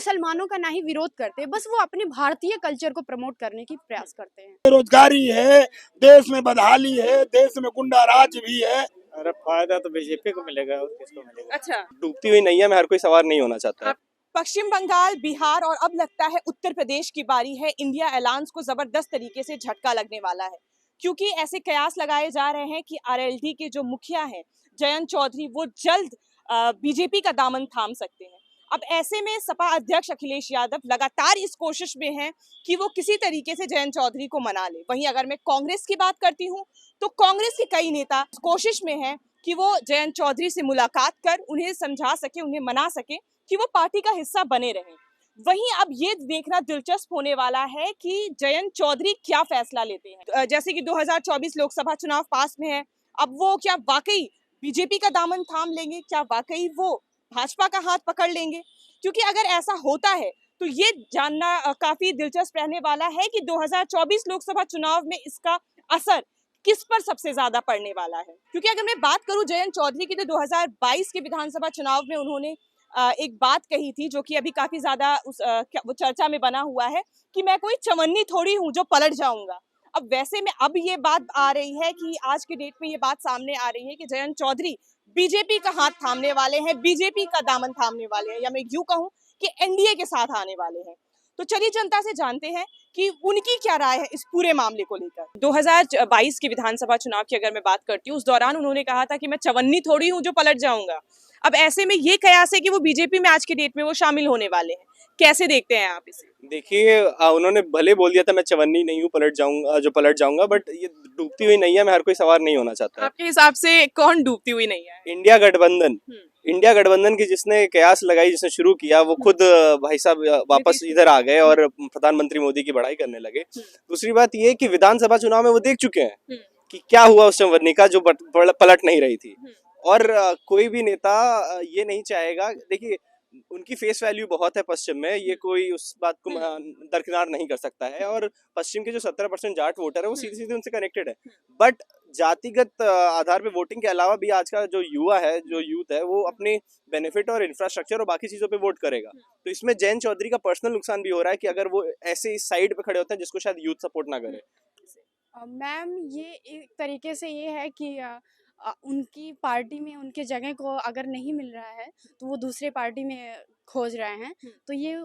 मुसलमानों का ना ही विरोध करते, बस वो अपने भारतीय कल्चर को प्रमोट करने की प्रयास करते हैं। बेरोजगारी है, देश में बदहाली है, देश में गुंडा राज भी है। अरे फायदा तो बीजेपी को मिलेगा और किसको मिलेगा। अच्छा, डूबती हुई नैया में हर कोई सवार नहीं होना चाहता है। पश्चिम बंगाल, बिहार और अब लगता है उत्तर प्रदेश की बारी है। इंडिया अलायंस को जबरदस्त तरीके से झटका लगने वाला है, क्योंकि ऐसे कयास लगाए जा रहे हैं कि आरएलडी के जो मुखिया हैं जयंत चौधरी, वो जल्द बीजेपी का दामन थाम सकते हैं। अब ऐसे में सपा अध्यक्ष अखिलेश यादव लगातार इस कोशिश में हैं कि वो किसी तरीके से जयंत चौधरी को मना ले। वहीं अगर मैं कांग्रेस की बात करती हूँ तो कांग्रेस के कई नेता कोशिश में हैं कि वो जयंत चौधरी से मुलाकात कर उन्हें समझा सके, उन्हें मना सके कि वो पार्टी का हिस्सा बने रहें। वहीं अब ये देखना दिलचस्प होने वाला है कि जयंत चौधरी क्या फैसला लेते हैं। जैसे कि 2024 लोकसभा चुनाव पास में है, अब वो क्या वाकई बीजेपी का दामन थाम लेंगे, क्या वाकई वो भाजपा का हाथ पकड़ लेंगे? क्योंकि अगर ऐसा होता है तो ये जानना काफी दिलचस्प रहने वाला है कि 2024 लोकसभा चुनाव में इसका असर किस पर सबसे ज्यादा पड़ने वाला है। क्योंकि अगर मैं बात करूं जयंत चौधरी की, तो 2022 के विधानसभा चुनाव में उन्होंने एक बात कही थी जो कि अभी काफी ज्यादा वो चर्चा में बना हुआ है कि मैं कोई चवन्नी थोड़ी हूं जो पलट जाऊंगा। अब वैसे में अब ये बात आ रही है कि आज के डेट में ये बात सामने आ रही है कि जयंत चौधरी बीजेपी का हाथ थामने वाले हैं, बीजेपी का दामन थामने वाले हैं, या मैं यूं कहूं कि एनडीए के साथ आने वाले हैं। तो चलिए जनता से जानते हैं कि उनकी क्या राय है इस पूरे मामले को लेकर। 2022 के विधानसभा चुनाव की अगर मैं बात करती हूँ, उस दौरान उन्होंने कहा था कि मैं चवन्नी थोड़ी हूँ जो पलट जाऊंगा। अब ऐसे में ये कयास है कि वो बीजेपी में आज के डेट में वो शामिल होने वाले हैं। कैसे देखते हैं आप इसे? देखिए, उन्होंने भले बोल दिया था मैं चवन्नी नहीं हूँ पलट जाऊंगा, बट ये डूबती हुई नैया में हर कोई सवार नहीं होना चाहता है। आपके हिसाब से कौन डूबती हुई नहीं है? इंडिया गठबंधन की जिसने कयास लगाई, जिसने शुरू किया, वो खुद भाई साहब वापस इधर आ गए और प्रधानमंत्री मोदी की बड़ाई करने लगे। दूसरी बात ये कि विधानसभा चुनाव में वो देख चुके हैं कि क्या हुआ उस चवन्नी का जो पलट नहीं रही थी। और कोई भी नेता ये नहीं चाहेगा। देखिए, उनकी फेस वैल्यू बहुत है पश्चिम में, ये कोई उस बात को दरकिनार नहीं कर सकता है। और पश्चिम के जो 17% जाट वोटर है वो सीधे सीधे उनसे कनेक्टेड है। बट जातिगत आधार पे वोटिंग के अलावा भी आज का जो यूथ है वो अपने बेनिफिट और इंफ्रास्ट्रक्चर और बाकी चीजों पे वोट करेगा। तो इसमें जयंत चौधरी का पर्सनल नुकसान भी हो रहा है कि अगर वो ऐसे इस साइड पे खड़े होते हैं जिसको शायद यूथ सपोर्ट ना करे। मैम, ये एक तरीके से ये है कि उनकी पार्टी में उनके जगह को अगर नहीं मिल रहा है तो वो दूसरे पार्टी में खोज रहे हैं। तो ये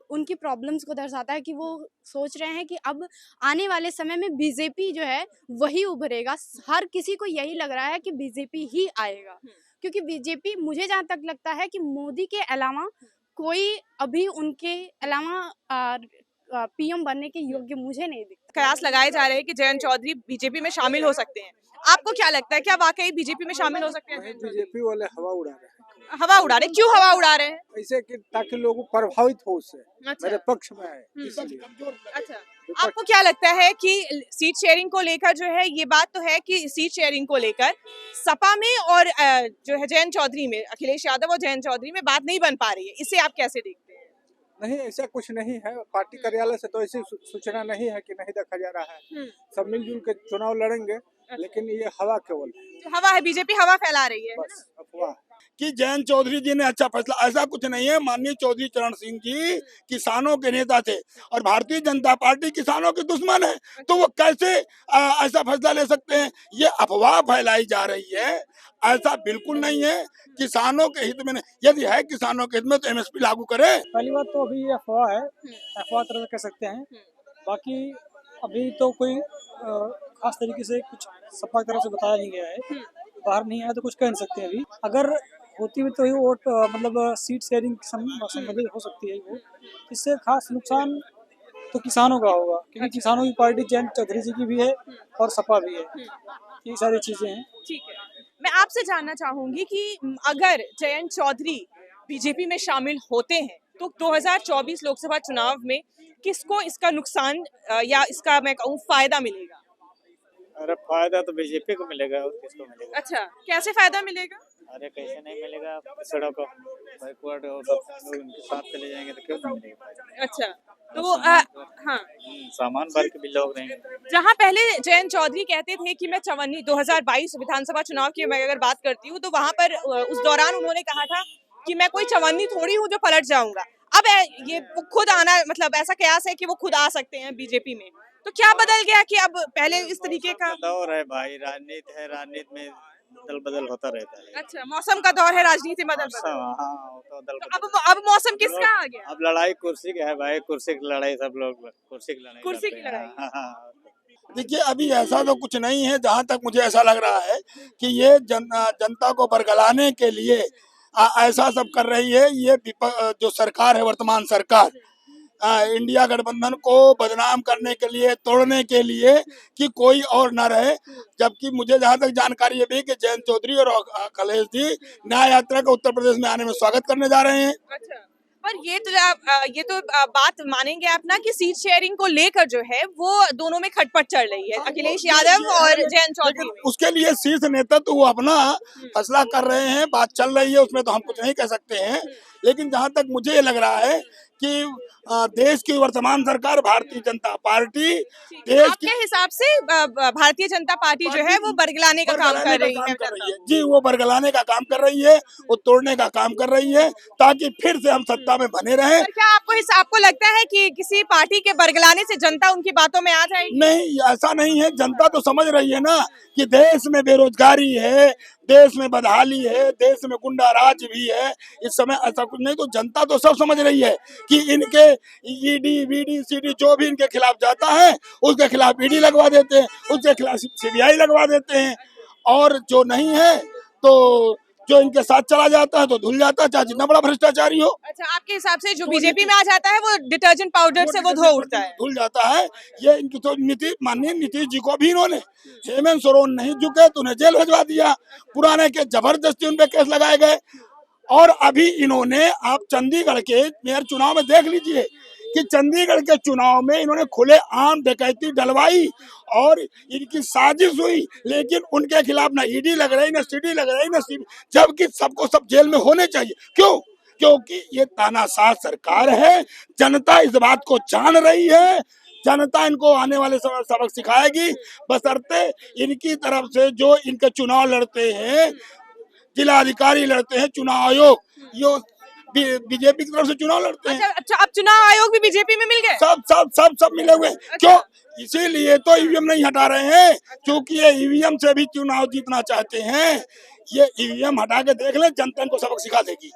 उनकी प्रॉब्लम्स को दर्शाता है कि वो सोच रहे हैं कि अब आने वाले समय में बीजेपी जो है वही उभरेगा। हर किसी को यही लग रहा है कि बीजेपी ही आएगा, क्योंकि बीजेपी, मुझे जहाँ तक लगता है कि मोदी के अलावा कोई अभी उनके अलावा पीएम बनने के योग्य मुझे नहीं दिखता। कयास लगाए जा रहे हैं कि जयंत चौधरी बीजेपी में शामिल हो सकते हैं। आपको क्या लगता है, क्या वाकई बीजेपी में शामिल हो सकते हैं? बीजेपी वाले हवा उड़ा रहे हैं। हवा उड़ा रहे? क्यों हवा उड़ा रहे हैं? ऐसे कि ताकि लोग प्रभावित हो उससे। अच्छा। मेरे पक्ष में है इसलिए। अच्छा, आपको क्या लगता है कि सीट शेयरिंग को लेकर जो है, ये बात तो है कि सीट शेयरिंग को लेकर सपा में और जो है जयंत चौधरी में, अखिलेश यादव और जयंत चौधरी में बात नहीं बन पा रही है, इसे आप कैसे देखते हैं? नहीं, ऐसा कुछ नहीं है। पार्टी कार्यालय से तो ऐसी सूचना नहीं है कि नहीं देखा जा रहा है। सब मिलजुल के चुनाव लड़ेंगे, लेकिन ये हवा केवल हवा है, बीजेपी हवा फैला रही है। बस अफवाह कि जयंत चौधरी जी ने अच्छा फैसला, ऐसा कुछ नहीं है। माननीय चौधरी चरण सिंह जी किसानों के नेता थे और भारतीय जनता पार्टी किसानों के दुश्मन है, तो वो कैसे ऐसा फैसला ले सकते हैं? ये अफवाह फैलाई जा रही है, ऐसा बिल्कुल नहीं है। किसानों के हित में नहीं। यदि है किसानों के हित में तो एमएसपी लागू करे। पहली बात तो अभी ये अफवाह है, अफवाह तरह कह सकते हैं। बाकी अभी तो कोई खास तरीके से कुछ सपा तरह से बताया नहीं गया है, बाहर नहीं आया तो कुछ कह नहीं सकते अभी। अगर होती हुई तो ही वोट मतलब सीट शेयरिंग संबंधित हो सकती है वो। इससे खास नुकसान तो किसानों का होगा, क्योंकि किसानों की पार्टी जयंत चौधरी जी की भी है और सपा भी है। ये सारी चीजें हैं। ठीक है, मैं आपसे जानना चाहूंगी कि अगर जयंत चौधरी बीजेपी में शामिल होते हैं तो 2024 लोकसभा चुनाव में किसको इसका नुकसान या इसका मैं कहूँ फायदा मिलेगा? अरे फायदा तो बीजेपी को मिलेगा और किसको मिलेगा। अच्छा, कैसे फायदा मिलेगा? अरे कैसे नहीं मिलेगा, सड़कों बैकवर्ड और सब लोग उनके साथ चले जाएंगे तो क्यों नहीं मिलेगा। अच्छा, तो हाँ, सामान भर के भी लोग रहेंगे। जहाँ पहले जयंत चौधरी कहते थे कि मैं चवन्नी, 2022 विधानसभा चुनाव की मैं अगर बात करती हूँ तो वहाँ पर उस दौरान उन्होंने कहा था कि मैं कोई चवन्नी थोड़ी हूँ जो पलट जाऊंगा। अब ये वो खुद आना, मतलब ऐसा कयास है कि वो खुद आ सकते हैं बीजेपी में, तो क्या बदल गया कि अब पहले इस तरीके का? दौर है भाई, राजनीति है, राजनीति में दल बदल होता रहता है। अच्छा, मौसम का दौर है, राजनीति बदल बदल। हाँ, वो तो दल तो बदल। अब मौसम किसका आ गया? अब लड़ाई कुर्सी की है भाई, कुर्सी की लड़ाई, सब लोग कुर्सी की लड़ाई कुर्सी करते की हैं। लड़ाई। हाँ, हाँ। देखिए अभी ऐसा तो कुछ नहीं है, जहाँ तक मुझे ऐसा लग रहा है कि ये जनता को बरगलाने के लिए ऐसा सब कर रही है। ये जो सरकार है, वर्तमान सरकार, इंडिया गठबंधन को बदनाम करने के लिए, तोड़ने के लिए, कि कोई और न रहे। जबकि मुझे जहाँ तक जानकारी है भी कि जयंत चौधरी और अखिलेश जी न्याय यात्रा का उत्तर प्रदेश में आने में स्वागत करने जा रहे हैं। अच्छा, पर ये तो बात मानेंगे आप ना कि सीट शेयरिंग को लेकर जो है वो दोनों में खटपट चल रही है, अखिलेश यादव और जयंत चौधरी में। उसके लिए शीर्ष नेतृत्व वो अपना फैसला कर रहे हैं, बात चल रही है, उसमें तो हम कुछ नहीं कह सकते हैं। लेकिन जहाँ तक मुझे लग रहा है कि देश की वर्तमान सरकार भारतीय जनता पार्टी देश की आपके हिसाब से भारतीय जनता पार्टी जो है वो बरगलाने का काम कर रही है? जी, वो बरगलाने का काम कर रही है, वो तोड़ने का काम कर रही है, ताकि फिर से हम सत्ता में बने रहें। पर क्या आपको लगता है कि किसी पार्टी के बरगलाने से जनता उनकी बातों में आ जाएगी? नहीं, ऐसा नहीं है। जनता तो समझ रही है ना कि देश में बेरोजगारी है, देश में बदहाली है, देश में गुंडा राज भी है। इस समय ऐसा कुछ नहीं, तो जनता तो सब समझ रही है कि इनके ईडी वीडी सीडी जो भी इनके खिलाफ जाता है, उसके खिलाफ ईडी लगवा देते हैं, उसके खिलाफ सीबीआई लगवा देते हैं। और जो नहीं है तो जो इनके साथ चला जाता है तो धुल जाता है, चाहे जितना बड़ा भ्रष्टाचारी हो। अच्छा, आपके हिसाब से जो बीजेपी में आ जाता है वो डिटर्जेंट पाउडर से वो धो उठता है, धुल जाता है। ये इनकी तो माननीय नीतीश जी को भी इन्होंने, हेमंत सोरेन नहीं झुके तो उन्हें जेल भिजवा दिया, पुराने के जबरदस्ती उन पे केस लगाए गए। और अभी इन्होंने, आप चंडीगढ़ के मेयर चुनाव में देख लीजिए कि चंडीगढ़ के चुनाव में इन्होंने खुले आम डकैती डलवाई और इनकी साजिश हुई, लेकिन उनके खिलाफ ना ईडी लग रही, ना सीडी लग रही, ना जबकि सबको सब जेल में होने चाहिए। क्यों? क्योंकि ये तानाशाह सरकार है। जनता इस बात को जान रही है, जनता इनको आने वाले समय सबक सिखाएगी, बशर्ते इनकी तरफ से जो इनके चुनाव लड़ते हैं, जिला अधिकारी लड़ते हैं, चुनाव आयोग, यो बीजेपी की तरफ से चुनाव लड़ते हैं। अच्छा, अब चुनाव आयोग भी बीजेपी में मिल गए? सब मिले हुए। क्यों? इसीलिए तो ईवीएम नहीं हटा रहे हैं, क्योंकि ये ईवीएम से भी चुनाव जीतना चाहते हैं। ये ईवीएम हटा के देख ले, जनता को सबक सिखा देगी।